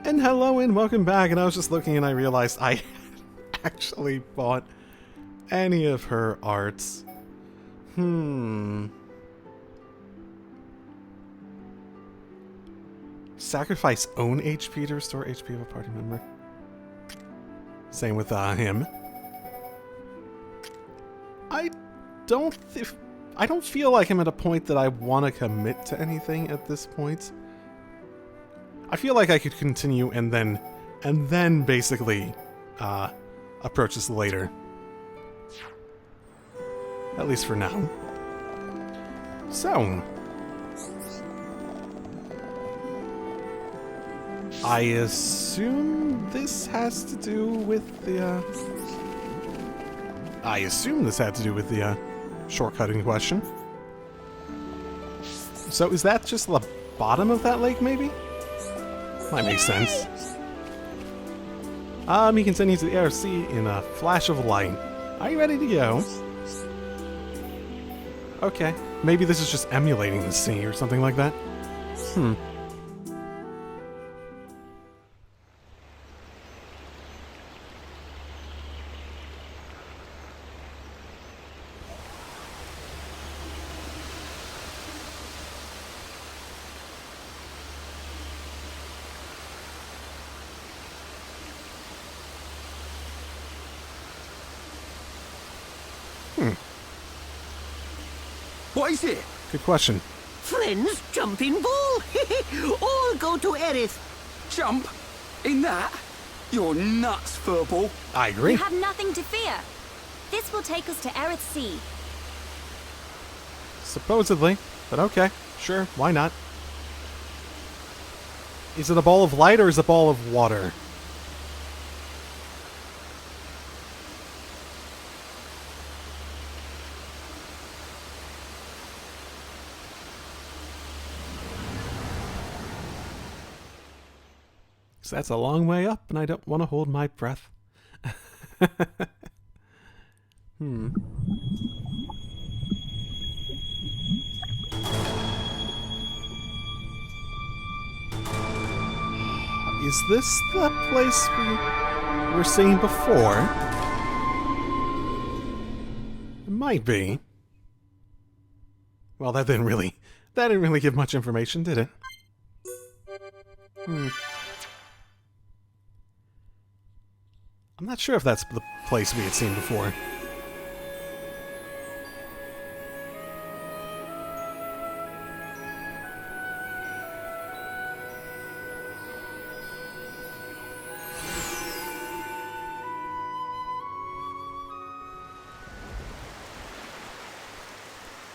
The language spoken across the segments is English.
And hello and welcome back, and I was just looking and I realized I actually bought any of her arts. Sacrifice own HP to restore HP of a party member. Same with him. I don't feel like I'm at a point that I want to commit to anything at this point. I feel like I could continue and then basically approach this later. At least for now. So, I assume this has to do with the shortcutting question. So is that just the bottom of that lake, maybe? Might make sense. He continues to the ARC in a flash of light. Are you ready to go? Okay. Maybe this is just emulating the sea or something like that. What is it? Good question. Friends, jumping ball! All go to Aerith! Jump? In that? You're nuts, Furball. I agree. You have nothing to fear. This will take us to Aerith Sea. Supposedly. But okay. Sure, why not? Is it a ball of light or is it a ball of water? So that's a long way up, and I don't want to hold my breath. Is this the place we were seeing before? It might be. Well, that didn't really give much information, did it? I'm not sure if that's the place we had seen before.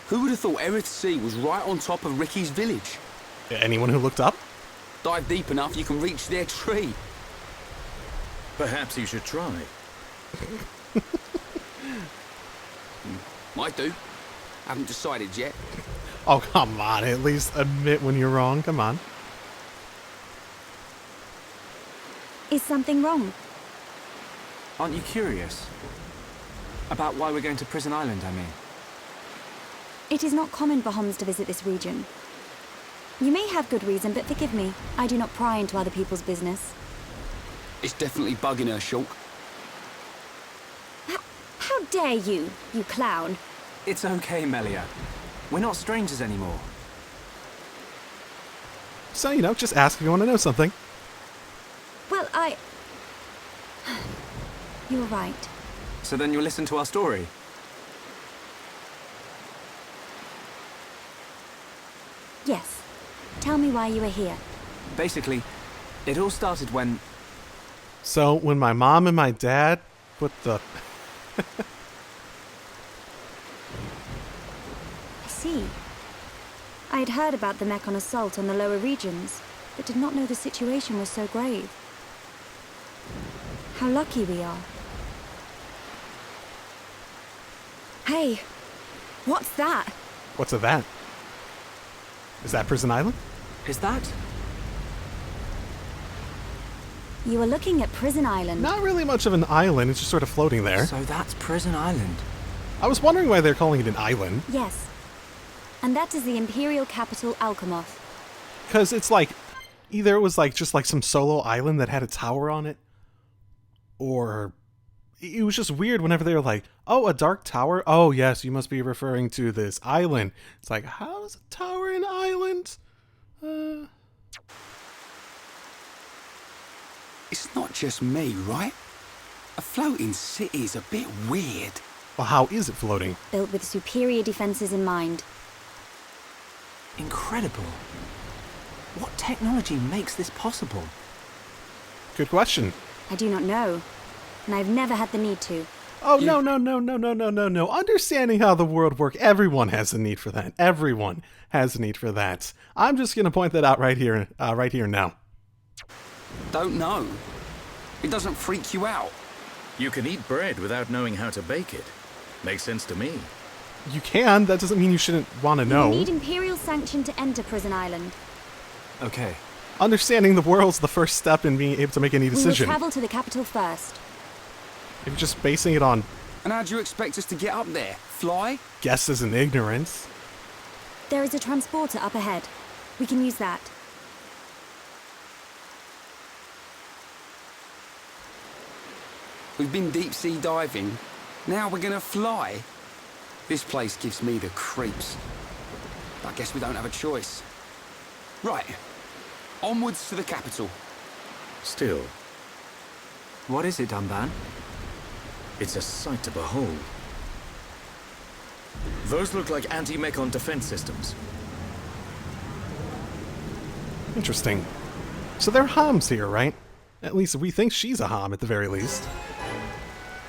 Who would have thought Aerith Sea was right on top of Ricky's village? Anyone who looked up? Dive deep enough, you can reach their tree. Perhaps you should try. Might do. Haven't decided yet. Oh, come on. At least admit when you're wrong. Come on. Is something wrong? Aren't you curious? About why we're going to Prison Island, I mean. It is not common for Homs to visit this region. You may have good reason, but forgive me. I do not pry into other people's business. It's definitely bugging her, Shulk. How dare you, you clown? It's okay, Melia. We're not strangers anymore. So, you know, just ask if you want to know something. Well, You're right. So then you'll listen to our story? Yes. Tell me why you are here. Basically, it all started when... So, when my mom and my dad put the... I see. I had heard about the mechon assault on the lower regions, but did not know the situation was so grave. How lucky we are. Hey, what's that? What's that? Is that Prison Island? Is that? You are looking at Prison Island. Not really much of an island, it's just sort of floating there. So that's Prison Island. I was wondering why they're calling it an island. Yes. And that is the Imperial capital, Alcamoth. Because it's like, either it was like just like some solo island that had a tower on it, or it was just weird whenever they were like, oh, a dark tower? Oh, yes, you must be referring to this island. It's like, how is a tower an island? It's not just me, right? A floating city's a bit weird. Well, how is it floating? Built with superior defenses in mind. Incredible. What technology makes this possible? Good question. I do not know, and I've never had the need to. Oh, no. Understanding how the world works, everyone has a need for that. Everyone has a need for that. I'm just going to point that out right here now. Don't know. It doesn't freak you out. You can eat bread without knowing how to bake it. Makes sense to me. You can, that doesn't mean you shouldn't want to know. You need Imperial sanction to enter Prison Island. Okay. Understanding the world's the first step in being able to make any We will decision. travel to the capital first. If you're just basing it on And how do you expect us to get up there? Fly? guesses and ignorance. There is a transporter up ahead. We can use that. We've been deep sea diving. Now we're gonna fly. This place gives me the creeps. I guess we don't have a choice. Right. Onwards to the capital. Still, What is it, Dunban? it's a sight to behold. Those look like anti-mechon defense systems. Interesting. So they're Homs here, right? At least we think she's a Hom at the very least.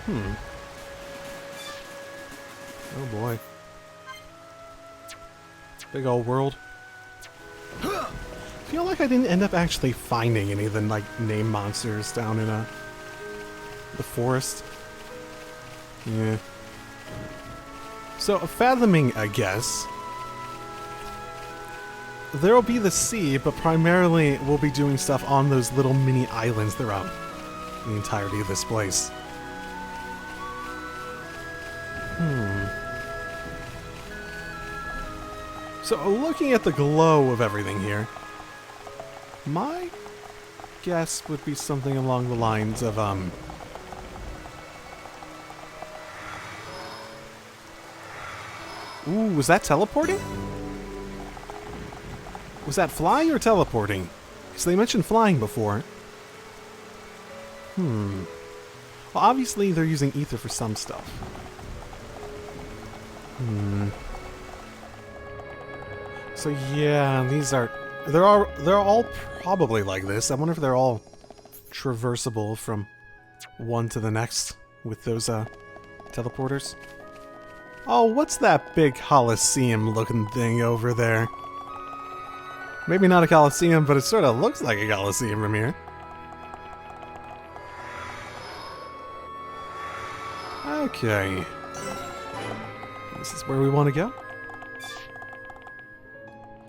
Oh boy. Big old world. I feel like I didn't end up actually finding any of the like name monsters down in the forest. Yeah. So fathoming, I guess. There'll be the sea, but primarily we'll be doing stuff on those little mini islands throughout the entirety of this place. So looking at the glow of everything here, my guess would be something along the lines of, ooh, was that teleporting? Was that flying or teleporting? Because they mentioned flying before. Well, obviously they're using ether for some stuff. So yeah, these are... They're all probably like this. I wonder if they're all traversable from one to the next with those teleporters. Oh, what's that big Colosseum-looking thing over there? Maybe not a Colosseum, but it sort of looks like a Colosseum from here. Okay. This is where we want to go.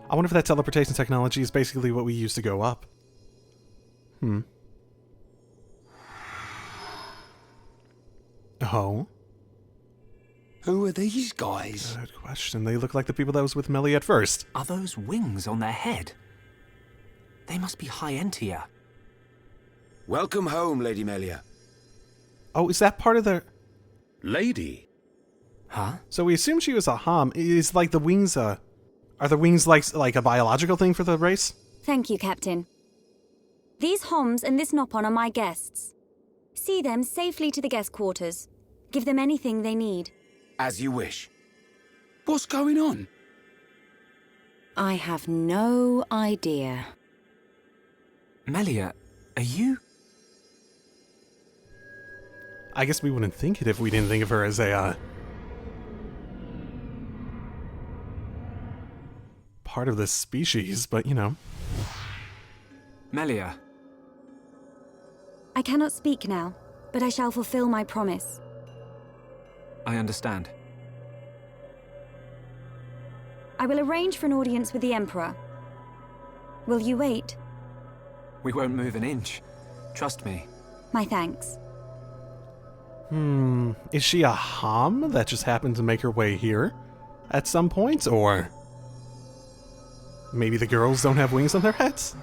I wonder if that teleportation technology is basically what we use to go up. Oh? Who are these guys? Good question. They look like the people that was with Melly at first. Are those wings on their head? They must be high Entia. Welcome home, Lady Melia. Oh, is that part of the... Lady? Huh? So we assume she was a Hom. Is like the wings, are the wings like a biological thing for the race? Thank you, Captain. These Homs and this Nopon are my guests. See them safely to the guest quarters. Give them anything they need. As you wish. What's going on? I have no idea. Melia, are you... I guess we wouldn't think it if we didn't think of her as a, part of this species, but you know. Melia, I cannot speak now, but I shall fulfill my promise. I understand. I will arrange for an audience with the Emperor. Will you wait? We won't move an inch. Trust me. My thanks. Is she a Hom that just happened to make her way here at some point, or maybe the girls don't have wings on their heads?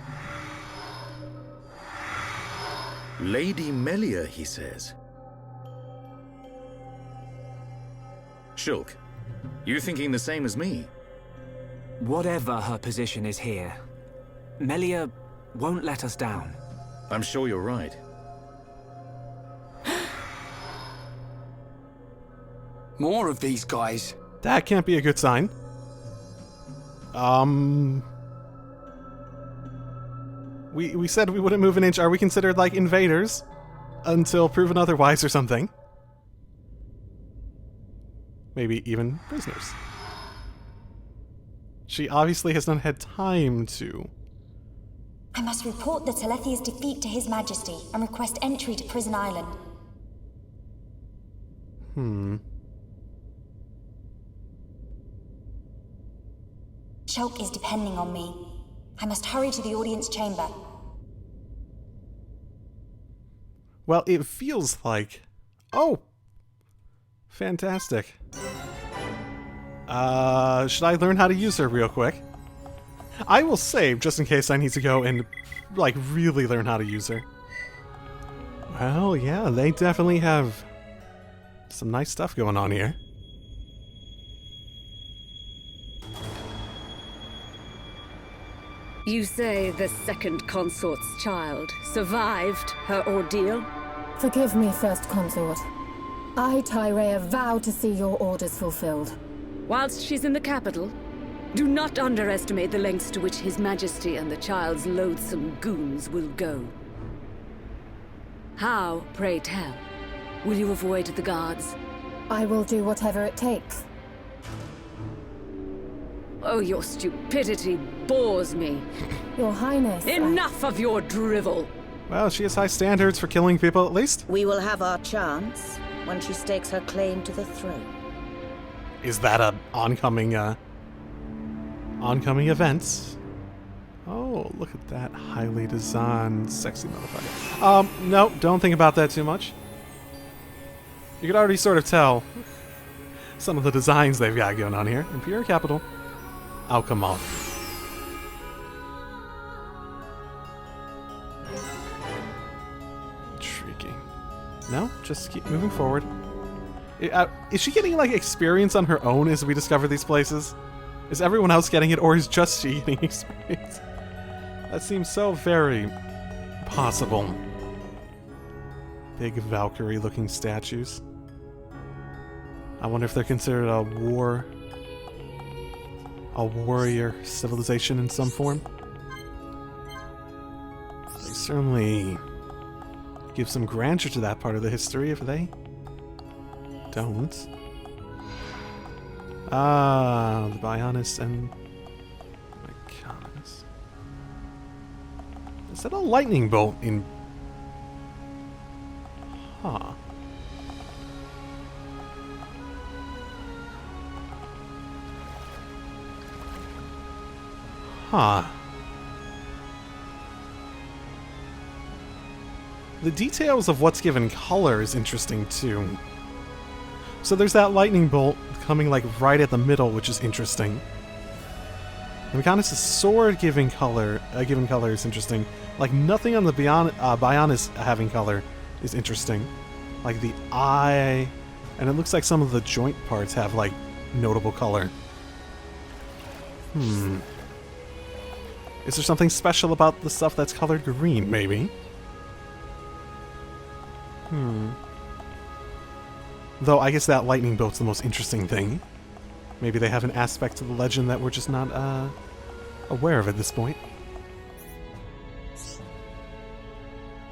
Lady Melia, he says. Shulk, you thinking the same as me? Whatever her position is here, Melia won't let us down. I'm sure you're right. More of these guys. That can't be a good sign. We said we wouldn't move an inch. Are we considered, like, invaders? Until proven otherwise or something? Maybe even prisoners. She obviously has not had time to. I must report the Telethia's defeat to His Majesty and request entry to Prison Island. Shulk is depending on me. I must hurry to the audience chamber. Well, it feels like... Oh! Fantastic. Should I learn how to use her real quick? I will save, just in case I need to go and, like, really learn how to use her. Well, yeah, they definitely have some nice stuff going on here. You say the second consort's child survived her ordeal? Forgive me, First Consort. I, Tyrea, vow to see your orders fulfilled. Whilst she's in the capital, do not underestimate the lengths to which His Majesty and the child's loathsome goons will go. How, pray tell, will you avoid the guards? I will do whatever it takes. Oh, your stupidity bores me. Your Highness, Enough of your drivel! Well, she has high standards for killing people, at least. We will have our chance when she stakes her claim to the throne. Is that a oncoming event? Oh, look at that highly designed, sexy motherfucker. No, don't think about that too much. You could already sort of tell some of the designs they've got going on here. Imperial Capital. Oh, come on. Intriguing. No, just keep moving forward. Is she getting, like, experience on her own as we discover these places? Is everyone else getting it, or is just she getting experience? That seems so very possible. Big Valkyrie-looking statues. I wonder if they're considered a warrior civilization in some form. They certainly give some grandeur to that part of the history if they don't. Ah, the Bionis and Mechonis. Is that a lightning bolt in... Huh. Huh. The details of what's given color is interesting too. So there's that lightning bolt coming like right at the middle, which is interesting. And Mechonis' sword giving color is interesting. Like nothing on the Bionis having color is interesting. Like the eye, and it looks like some of the joint parts have like notable color. Is there something special about the stuff that's colored green, maybe? Though I guess that lightning bolt's the most interesting thing. Maybe they have an aspect to the legend that we're just not aware of at this point.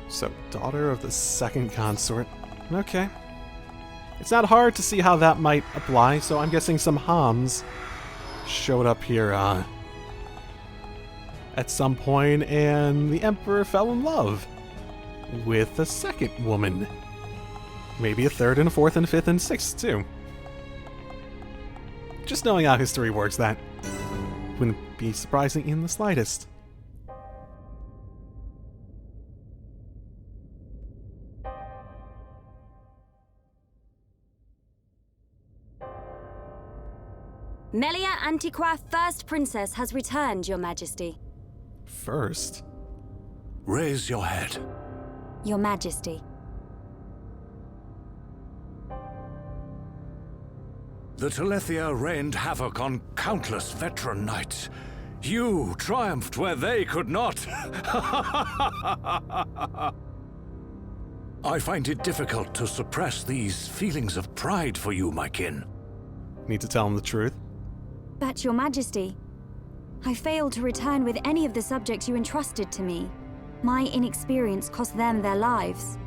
So, daughter of the second consort. Okay. It's not hard to see how that might apply, so I'm guessing some Homs showed up here at some point, and the Emperor fell in love with a second woman. Maybe a third and a fourth and a fifth and sixth, too. Just knowing how history works, that wouldn't be surprising in the slightest. Melia Antiqua, First Princess, has returned, Your Majesty. First? Raise your head. Your Majesty. The Telethia rained havoc on countless veteran knights. You triumphed where they could not. I find it difficult to suppress these feelings of pride for you, my kin. Need to tell him the truth? But, Your Majesty, I failed to return with any of the subjects you entrusted to me. My inexperience cost them their lives.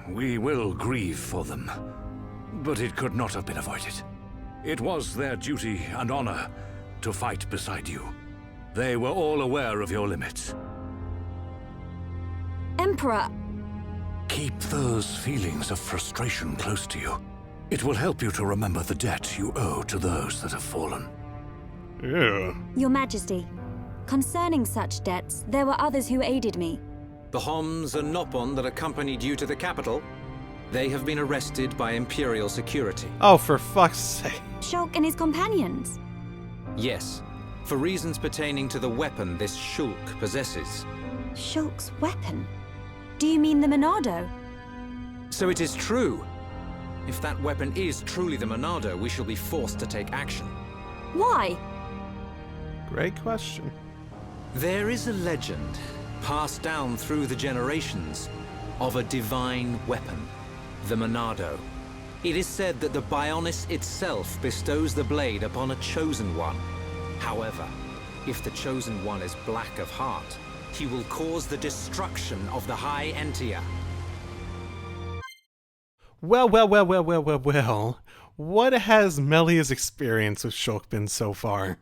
We will grieve for them, but it could not have been avoided. It was their duty and honor to fight beside you. They were all aware of your limits. Emperor! Keep those feelings of frustration close to you. It will help you to remember the debt you owe to those that have fallen. Yeah. Your Majesty, concerning such debts, there were others who aided me. The Homs and Nopon that accompanied you to the capital, they have been arrested by Imperial security. Oh, for fuck's sake. Shulk and his companions? Yes, for reasons pertaining to the weapon this Shulk possesses. Shulk's weapon? Do you mean the Monado? So it is true. If that weapon is truly the Monado, we shall be forced to take action. Why? Great question. There is a legend, passed down through the generations, of a divine weapon, the Monado. It is said that the Bionis itself bestows the blade upon a chosen one. However, if the chosen one is black of heart, he will cause the destruction of the High Entia. Well. What has Melia's experience with Shulk been so far?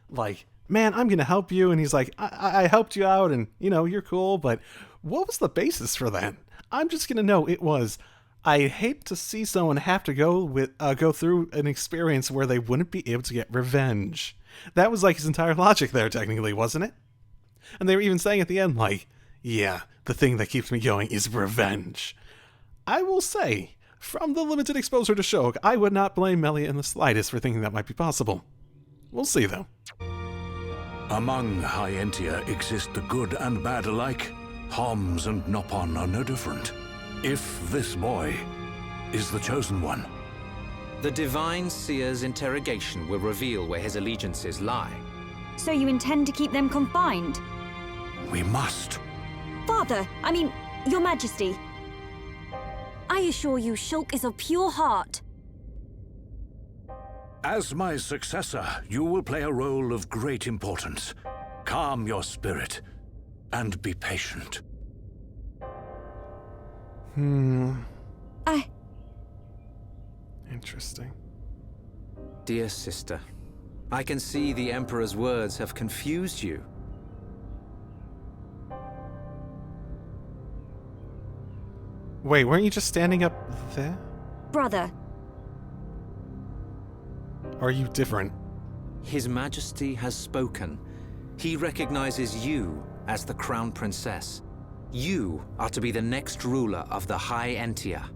Like, man, I'm gonna help you, and he's like, I helped you out, and, you know, you're cool, but what was the basis for that? I'm just gonna know it was, I hate to see someone have to go through an experience where they wouldn't be able to get revenge. That was like his entire logic there, technically, wasn't it? And they were even saying at the end, like, yeah, the thing that keeps me going is revenge. I will say, from the limited exposure to Shulk, I would not blame Melia in the slightest for thinking that might be possible. We'll see, though. Among High Entia exist the good and bad alike. Homs and Nopon are no different. If this boy is the chosen one. The Divine Seer's interrogation will reveal where his allegiances lie. So you intend to keep them confined? We must. Father, I mean, Your Majesty. I assure you, Shulk is of pure heart. As my successor, you will play a role of great importance. Calm your spirit and be patient. Interesting. Dear sister, I can see the Emperor's words have confused you. Wait, weren't you just standing up there? Brother. Are you different? His Majesty has spoken. He recognizes you as the Crown Princess. You are to be the next ruler of the High Entia.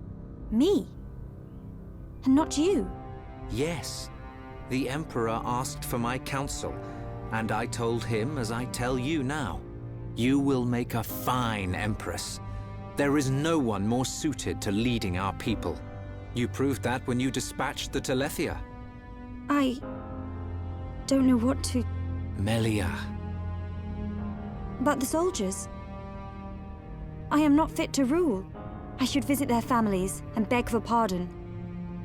Me? And not you? Yes. The Emperor asked for my counsel, and I told him as I tell you now. You will make a fine Empress. There is no one more suited to leading our people. You proved that when you dispatched the Telethia. I don't know what to... Melia. But the soldiers? I am not fit to rule. I should visit their families and beg for pardon.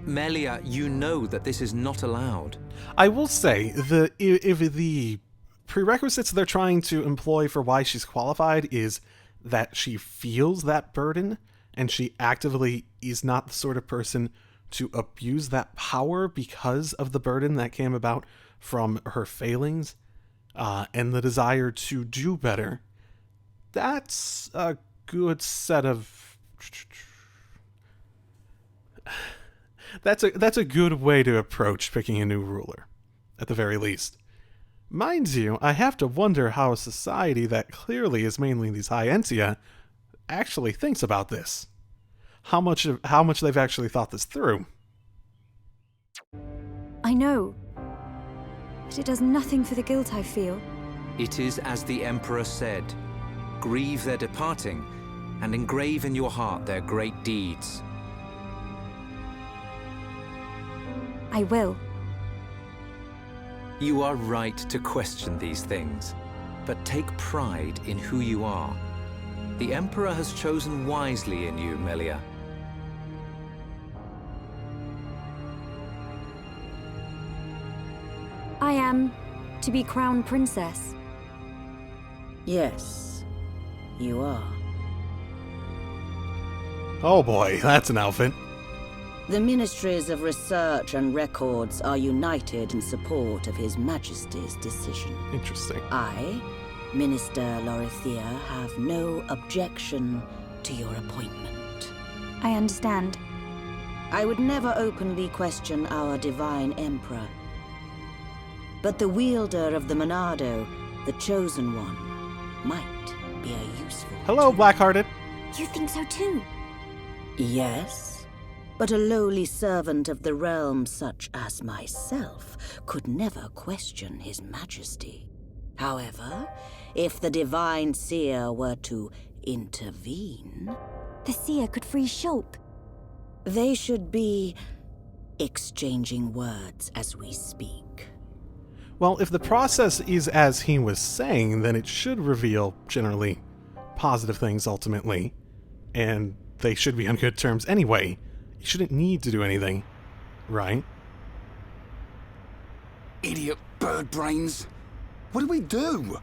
Melia, you know that this is not allowed. I will say, if the prerequisites they're trying to employ for why she's qualified is that she feels that burden, and she actively is not the sort of person to abuse that power because of the burden that came about from her failings, and the desire to do better, that's a good set of... That's a good way to approach picking a new ruler, at the very least. Mind you, I have to wonder how a society that clearly is mainly these High Entia actually thinks about this. How much they've actually thought this through. I know. But it does nothing for the guilt I feel. It is as the Emperor said. Grieve their departing, and engrave in your heart their great deeds. I will. You are right to question these things, but take pride in who you are. The Emperor has chosen wisely in you, Melia. I am to be crown princess. Yes, you are. Oh boy, that's an outfit. The Ministries of Research and Records are united in support of His Majesty's decision. Interesting. I, Minister Lorithia, have no objection to your appointment. I understand. I would never openly question our Divine Emperor. But the wielder of the Monado, the Chosen One, might be a useful... Hello, Blackhearted. You think so too? Yes, but a lowly servant of the realm such as myself could never question His Majesty. However, if the Divine Seer were to intervene... The Seer could free Shulk. They should be exchanging words as we speak. Well, if the process is as he was saying, then it should reveal generally positive things ultimately. And they should be on good terms anyway. You shouldn't need to do anything, right? Idiot bird brains. What do we do?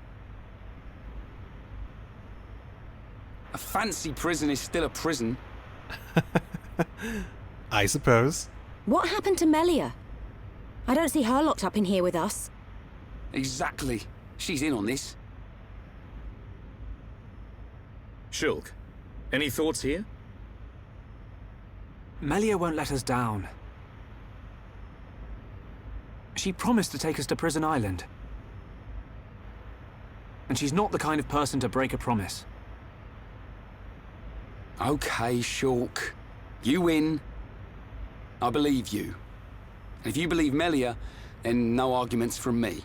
A fancy prison is still a prison. I suppose. What happened to Melia? I don't see her locked up in here with us. Exactly. She's in on this. Shulk, any thoughts here? Melia won't let us down. She promised to take us to Prison Island. And she's not the kind of person to break a promise. Okay, Shulk. You win. I believe you. And if you believe Melia, then no arguments from me.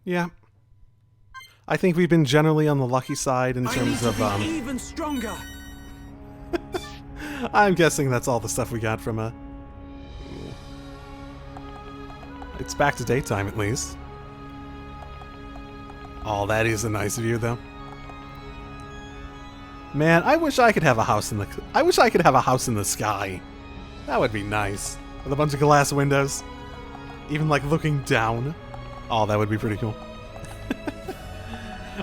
Yeah. I think we've been generally on the lucky side in terms of, even stronger! I'm guessing that's all the stuff we got from, It's back to daytime, at least. Oh, that is a nice view, though. Man, I wish I could have a house in the... I wish I could have a house in the sky. That would be nice. With a bunch of glass windows. Even, like, looking down. Oh, that would be pretty cool.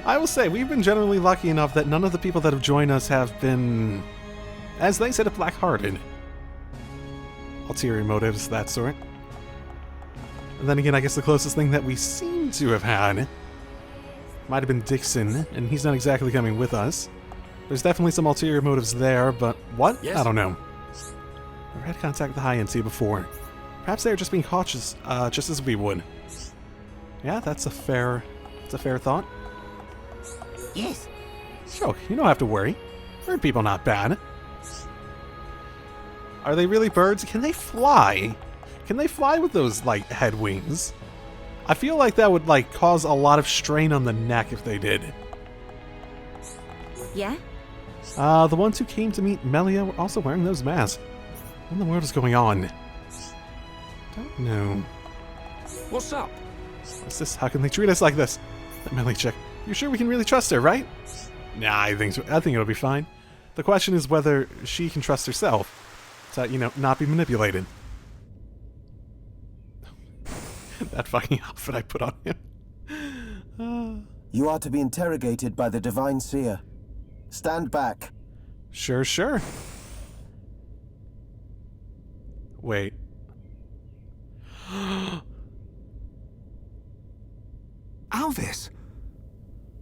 I will say, we've been generally lucky enough that none of the people that have joined us have been, as they said, black-hearted. Ulterior motives, that sort. And then again, I guess the closest thing that we seem to have had might have been Dixon, and he's not exactly coming with us. There's definitely some ulterior motives there, but what? Yes. I don't know. Never had contact with the High NT before. Perhaps they're just being cautious, just as we would. Yeah, that's a fair thought. Yes. Shulk, you don't have to worry. Bird people not bad. Are they really birds? Can they fly? Can they fly with those, like, head wings? I feel like that would, like, cause a lot of strain on the neck if they did. Yeah? The ones who came to meet Melia were also wearing those masks. What in the world is going on? Don't know. What's up? What's this? How can they treat us like this? That Melia chick. You're sure we can really trust her, right? Nah, I think it'll be fine. The question is whether she can trust herself to, you know, not be manipulated. That fucking outfit I put on him. You are to be interrogated by the Divine Seer. Stand back. Sure, sure. Wait. Alvis!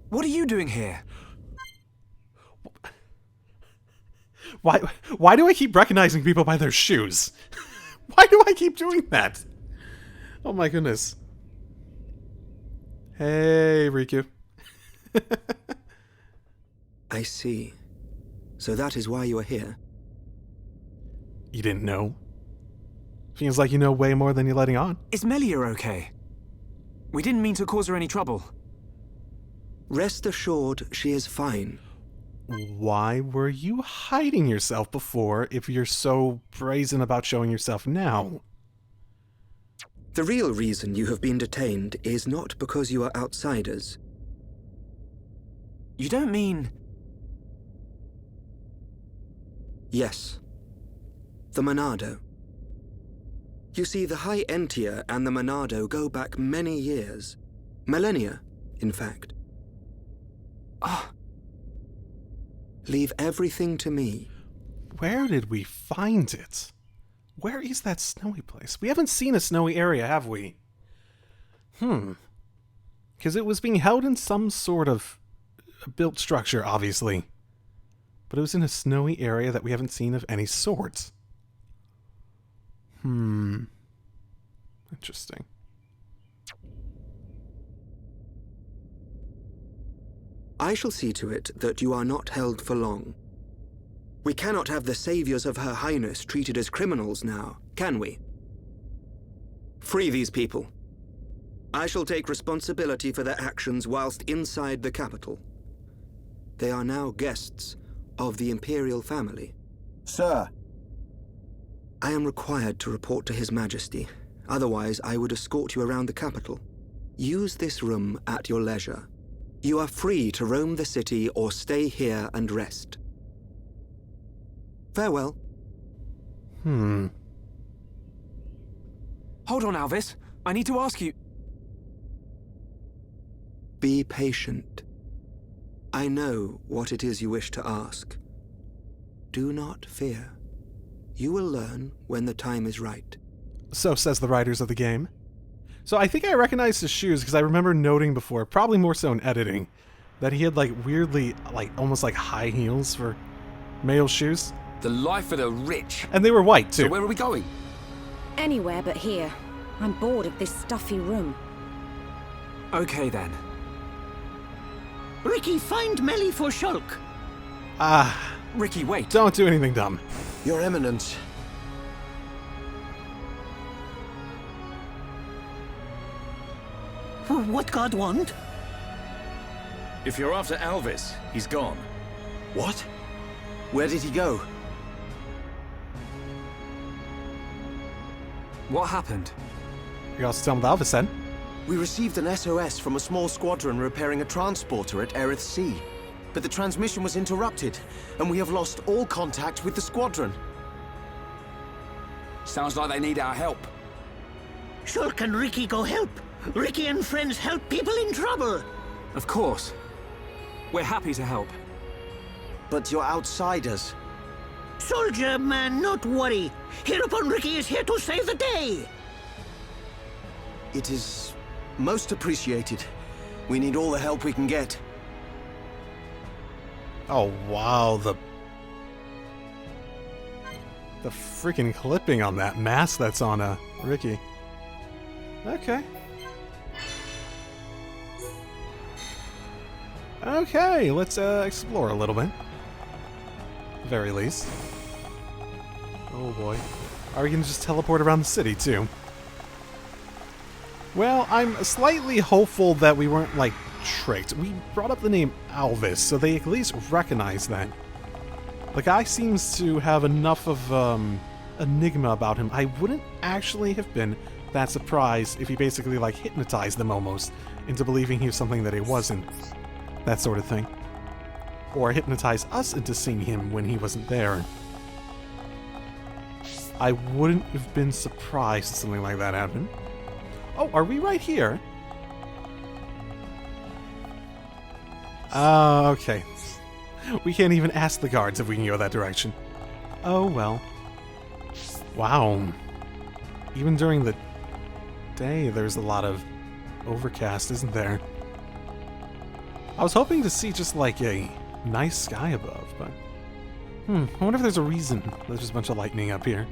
What are you doing here? Why do I keep recognizing people by their shoes? Why do I keep doing that? Oh my goodness. Hey, Riku. I see. So that is why you are here? You didn't know? Seems like you know way more than you're letting on. Is Melia okay? We didn't mean to cause her any trouble. Rest assured, she is fine. Why were you hiding yourself before if you're so brazen about showing yourself now? The real reason you have been detained is not because you are outsiders. You don't mean... Yes. The Monado. You see, the High Entier and the Monado go back many years. Millennia, in fact. Ah. Leave everything to me. Where did we find it? Where is that snowy place? We haven't seen a snowy area, have we? Because it was being held in some sort of built structure, obviously. But it was in a snowy area that we haven't seen of any sort. Interesting. I shall see to it that you are not held for long. We cannot have the saviors of Her Highness treated as criminals now, can we? Free these people. I shall take responsibility for their actions whilst inside the capital. They are now guests of the Imperial family. Sir. I am required to report to His Majesty. Otherwise, I would escort you around the capital. Use this room at your leisure. You are free to roam the city or stay here and rest. Farewell. Hold on, Alvis. I need to ask you... Be patient. I know what it is you wish to ask. Do not fear. You will learn when the time is right. So says the writers of the game. So I think I recognize his shoes because I remember noting before, probably more so in editing, that he had like weirdly, like almost like high heels for male shoes. The life of the rich. And they were white too. So where are we going? Anywhere but here. I'm bored of this stuffy room. Okay then. Ricky, find Melly for Shulk. Ricky, wait. Don't do anything dumb. Your Eminence. What God want? If you're after Alvis, he's gone. What? Where did he go? What happened? You got to tell him the Alvis then. We received an SOS from a small squadron repairing a transporter at Erith Sea. But the transmission was interrupted, and we have lost all contact with the squadron. Sounds like they need our help. Shulk and Ricky go help. Ricky and friends help people in trouble. Of course. We're happy to help. But you're outsiders. Soldier man, not worry. Hereupon Ricky is here to save the day. It is most appreciated. We need all the help we can get. Oh wow, the freaking clipping on that mask that's on Ricky. Okay. Okay, let's explore a little bit. At the very least. Oh boy. Are we gonna just teleport around the city too? Well, I'm slightly hopeful that we weren't, like, tricked. We brought up the name Alvis, so they at least recognize that. The guy seems to have enough of, enigma about him. I wouldn't actually have been that surprised if he basically, like, hypnotized them almost into believing he was something that he wasn't. That sort of thing. Or hypnotize us into seeing him when he wasn't there. I wouldn't have been surprised if something like that happened. Oh, are we right here? Okay. We can't even ask the guards if we can go that direction. Oh, well. Wow. Even during the day, there's a lot of overcast, isn't there? I was hoping to see just like a nice sky above, but... I wonder if there's a reason there's just a bunch of lightning up here.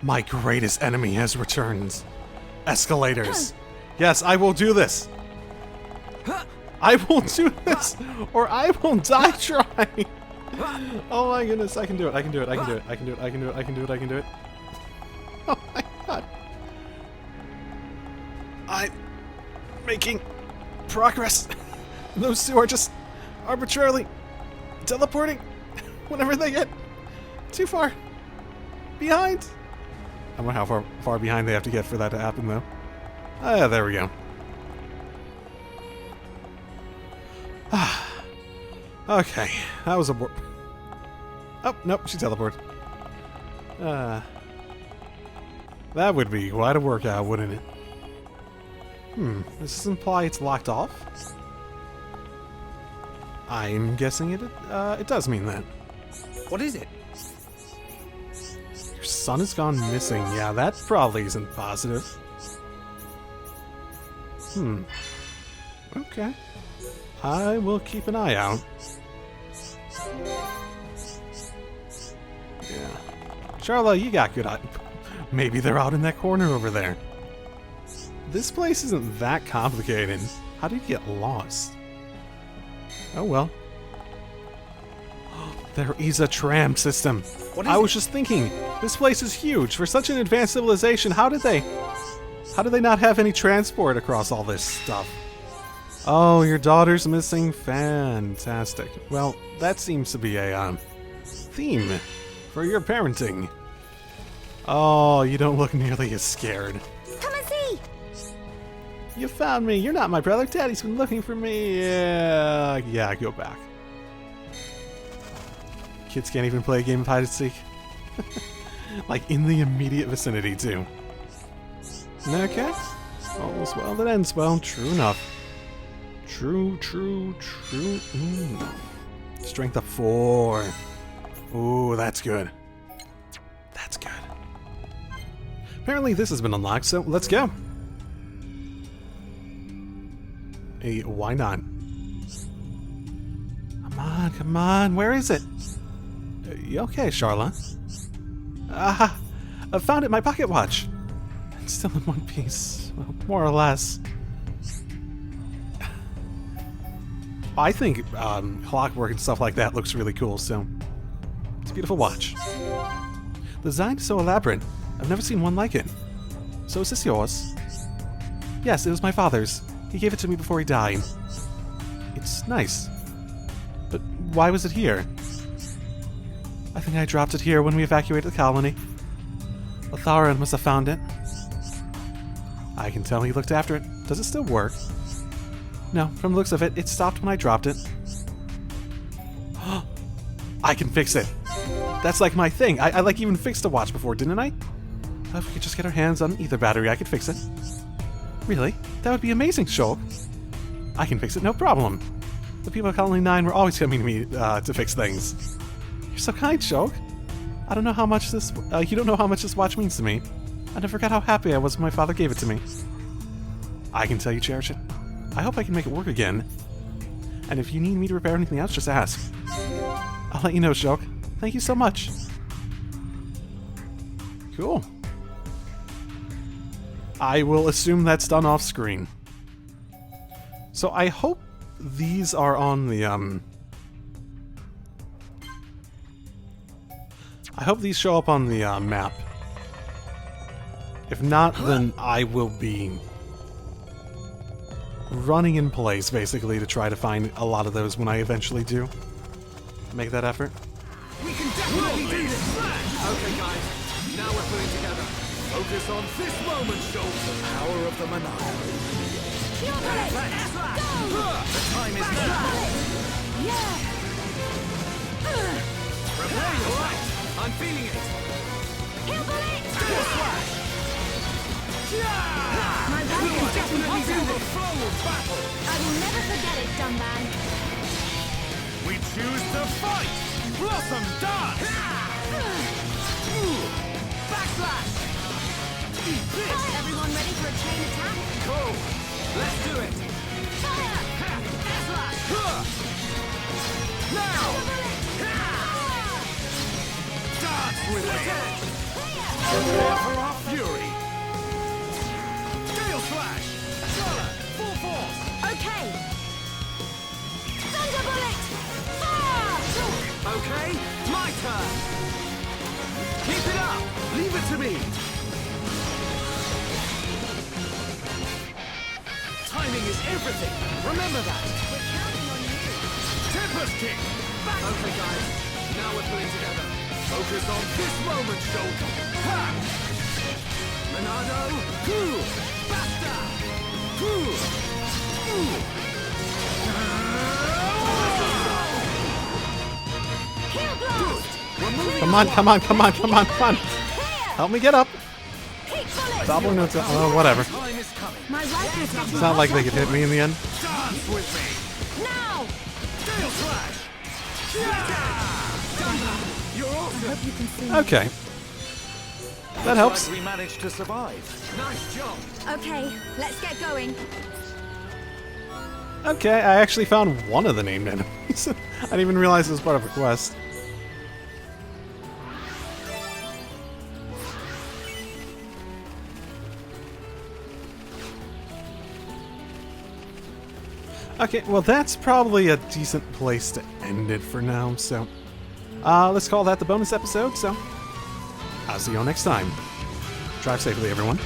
My greatest enemy has returned. Escalators. Yes, I will do this. I will do this, or I will die trying. Oh my goodness, I can do it, I can do it, I can do it, I can do it, I can do it, I can do it, I can do it. Oh my god. I'm making progress. Those two are just arbitrarily teleporting whenever they get too far behind. I wonder how far behind they have to get for that to happen, though. Ah, yeah, there we go. Okay, that was a... Oh, nope, she teleported. That would be quite a workout, wouldn't it? Does this imply it's locked off? I'm guessing it does mean that. What is it? Your son has gone missing. Yeah, that probably isn't positive. Okay. I will keep an eye out. Yeah. Charla, you got good eye. Maybe they're out in that corner over there. This place isn't that complicated. How did you get lost? Oh well. There is a tram system. I was just thinking, this place is huge. For such an advanced civilization, how did they not have any transport across all this stuff? Oh, your daughter's missing? Fantastic. Well, that seems to be a theme for your parenting. Oh, you don't look nearly as scared. Come and see! You found me. You're not my brother. Daddy's been looking for me. Yeah, go back. Kids can't even play a game of hide and seek. Like, in the immediate vicinity, too. Okay. All's well that ends well. True enough. True. Strength of 4. Ooh, that's good. That's good. Apparently this has been unlocked, so let's go. Hey, why not? Come on, where is it? You okay, Charla? I found it in my pocket watch. It's still in one piece, well, more or less. I think clockwork and stuff like that looks really cool, so it's a beautiful watch. The design is so elaborate. I've never seen one like it. So is this yours? Yes, it was my father's. He gave it to me before he died. It's nice. But why was it here? I think I dropped it here when we evacuated the colony. Latharan must have found it. I can tell he looked after it. Does it still work? No, from the looks of it, it stopped when I dropped it. I can fix it. That's like my thing. I like even fixed a watch before, didn't I? If we could just get our hands on either battery, I could fix it. Really? That would be amazing, Shulk. I can fix it, no problem. The people at Colony 9 were always coming to me to fix things. You're so kind, Shulk. I don't know how much this... you don't know how much this watch means to me. I never forgot how happy I was when my father gave it to me. I can tell you cherish it. I hope I can make it work again. And if you need me to repair anything else, just ask. I'll let you know, Shulk. Thank you so much. Cool. I will assume that's done off screen. So I hope these are on the, I hope these show up on the, map. If not, then I will be running in place, basically, to try to find a lot of those when I eventually do make that effort. We can definitely do this! Okay, guys. Now we're putting together. Focus on this moment, Shulk. The power of the Monado. The time is now. Yeah. Prepare yourself. I'm feeling it. Heal bullet! My life is just impossible. The flow of battle. I will never forget it, dumb man. We choose to fight. Blossom dance. Backslash. Eat this. Everyone ready for a chain attack? Cool. Let's do it. Fire! Slash. Now. Dance with me. Prepare for our fury. Gale Slash. Full force. Okay. Thunder bullet! Fire! okay? My turn! Keep it up! Leave it to me! Timing is everything! Remember that! We're counting on you! Tempest kick! Back! Okay, guys. Now we're pulling together. Focus on this moment, Shulk! Ha! Monado! Hoo! Basta! Hoo! Come on, come on, come on, come on, come on. Help me get up. Double notes. Oh, whatever. It's not like they could hit me in the end. Dance with me! Now! Tail slash! You're awesome! Okay. That helps. Looks like we managed to survive. Nice job! Okay, let's get going. Okay, I actually found one of the named enemies. I didn't even realize it was part of a quest. Okay, well that's probably a decent place to end it for now, so let's call that the bonus episode, so I'll see you all next time. Drive safely, everyone.